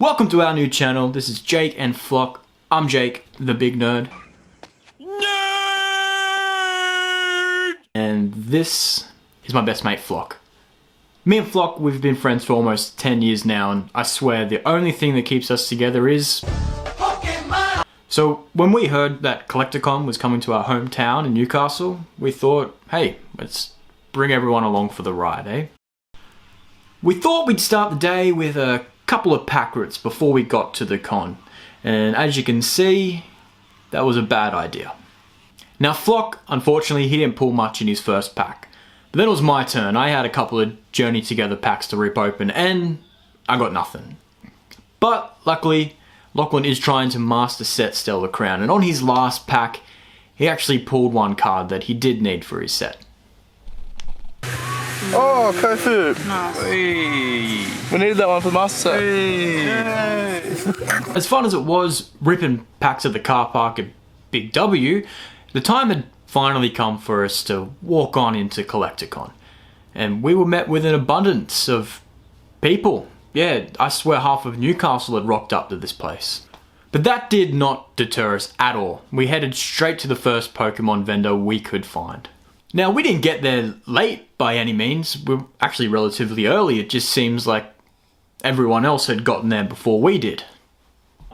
Welcome to our new channel. This is Jake and Flock. I'm Jake, the big nerd. And this is my best mate, Flock. Me and Flock, we've been friends for almost 10 years now, and I swear the only thing that keeps us together is Pokemon! So when we heard that CollectorCon was coming to our hometown in Newcastle, we thought, hey, let's bring everyone along for the ride, eh? We thought we'd start the day with a couple of pack routes before we got to the con, and as you can see, that was a bad idea. Now Flock, unfortunately, he didn't pull much in his first pack, but then it was my turn. I had a couple of Journey Together packs to rip open and I got nothing. But luckily, Lachlan is trying to master set Stellar Crown, and on his last pack, he actually pulled one card that he did need for his set. Oh, Kofu! Nice. Hey. We needed that one for Master Set. Hey. As fun as it was ripping packs at the car park at Big W, the time had finally come for us to walk on into CollectorCon. And we were met with an abundance of people. Yeah, I swear half of Newcastle had rocked up to this place. But that did not deter us at all. We headed straight to the first Pokemon vendor we could find. Now, we didn't get there late by any means. We were actually relatively early. It just seems like everyone else had gotten there before we did.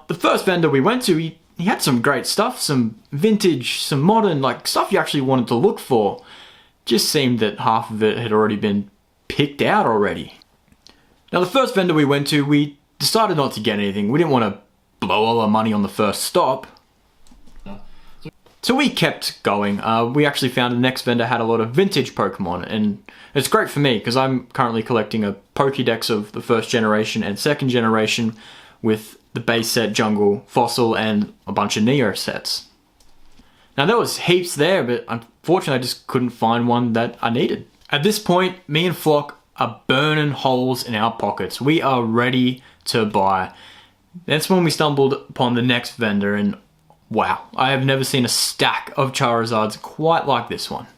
The first vendor we went to, he had some great stuff, some vintage, some modern, like stuff you actually wanted to look for. Just seemed that half of it had already been picked out already. Now, the first vendor we went to, we decided not to get anything. We didn't want to blow all our money on the first stop. So we kept going. We actually found the next vendor had a lot of vintage Pokemon, and it's great for me because I'm currently collecting a Pokédex of the first generation and second generation with the base set, Jungle, Fossil, and a bunch of Neo sets. Now there was heaps there, but unfortunately I just couldn't find one that I needed. At this point, me and Flock are burning holes in our pockets. We are ready to buy. That's when we stumbled upon the next vendor, and wow, I have never seen a stack of Charizards quite like this one.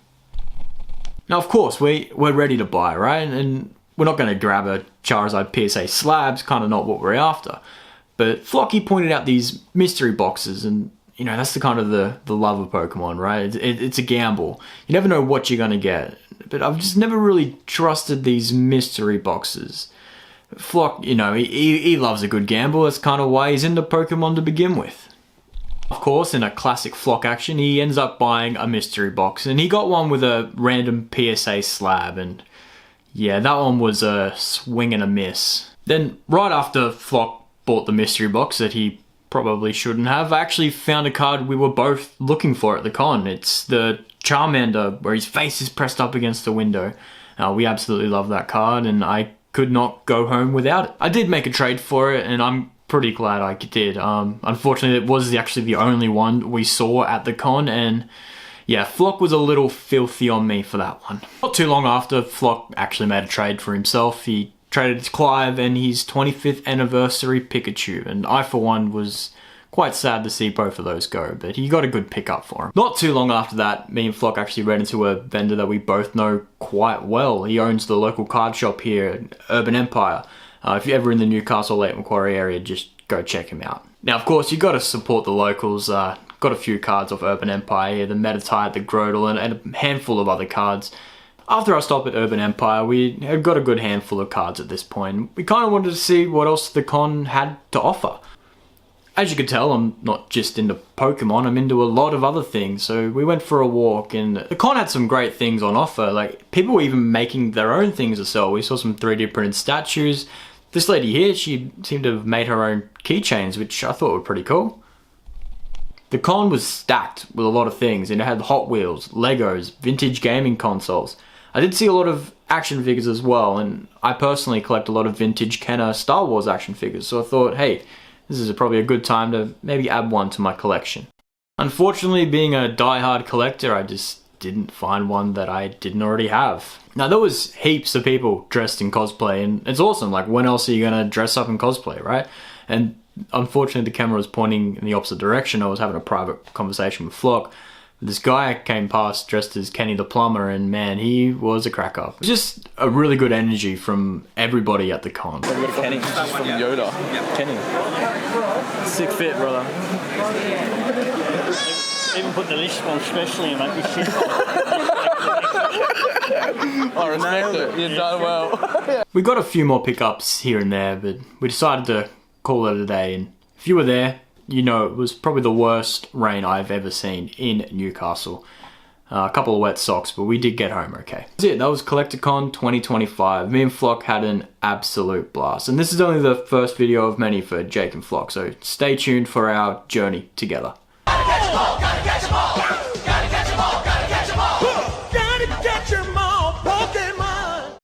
Now, of course, we're ready to buy, right? And we're not going to grab a Charizard PSA slabs, kind of not what we're after. But Flocky pointed out these mystery boxes, and you know, that's the kind of the love of Pokemon, right? It's a gamble. You never know what you're going to get. But I've just never really trusted these mystery boxes. Flock, you know, he loves a good gamble. That's kind of why he's into Pokemon to begin with. Of course, in a classic Flock action, he ends up buying a mystery box, and he got one with a random PSA slab, and yeah, that one was a swing and a miss. Then, right after Flock bought the mystery box that he probably shouldn't have, I actually found a card we were both looking for at the con. It's the Charmander, where his face is pressed up against the window. We absolutely love that card, and I could not go home without it. I did make a trade for it, and I'm pretty glad I did. Unfortunately, it was actually the only one we saw at the con, and yeah, Flock was a little filthy on me for that one. Not too long after, Flock actually made a trade for himself. He traded Clive and his 25th anniversary Pikachu, and I, for one, was quite sad to see both of those go, but he got a good pickup for him. Not too long after that, me and Flock actually ran into a vendor that we both know quite well. He owns the local card shop here, Urban Empire. If you're ever in the Newcastle, Lake Macquarie area, just go check him out. Now, of course, you got to support the locals. Got a few cards off Urban Empire here, the Metatite, the Grotle, and a handful of other cards. After our stop at Urban Empire, we had got a good handful of cards at this point. We kind of wanted to see what else the con had to offer. As you can tell, I'm not just into Pokemon, I'm into a lot of other things, so we went for a walk, and the con had some great things on offer. Like, people were even making their own things to sell. We saw some 3D printed statues. This lady here, she seemed to have made her own keychains, which I thought were pretty cool. The con was stacked with a lot of things, and it had Hot Wheels, Legos, vintage gaming consoles. I did see a lot of action figures as well, and I personally collect a lot of vintage Kenner Star Wars action figures, so I thought, hey, this is probably a good time to maybe add one to my collection. Unfortunately, being a die-hard collector, I just didn't find one that I didn't already have. Now, there was heaps of people dressed in cosplay, and it's awesome. Like, when else are you gonna dress up in cosplay, right? And unfortunately, the camera was pointing in the opposite direction. I was having a private conversation with Flock, This guy came past dressed as Kenny the Plumber, and man, he was a cracker. Just a really good energy from everybody at the con. Kenny from Yoda. Kenny. Sick fit, brother. Even put the list on specially and make me shit. I respect it. You've done well. We got a few more pickups here and there, but we decided to call it a day. And if you were there, you know it was probably the worst rain I've ever seen in Newcastle. A couple of wet socks, but we did get home okay. That's it. That was CollectorCon 2025. Me and Flock had an absolute blast. And this is only the first video of many for Jake and Flock, so stay tuned for our journey together.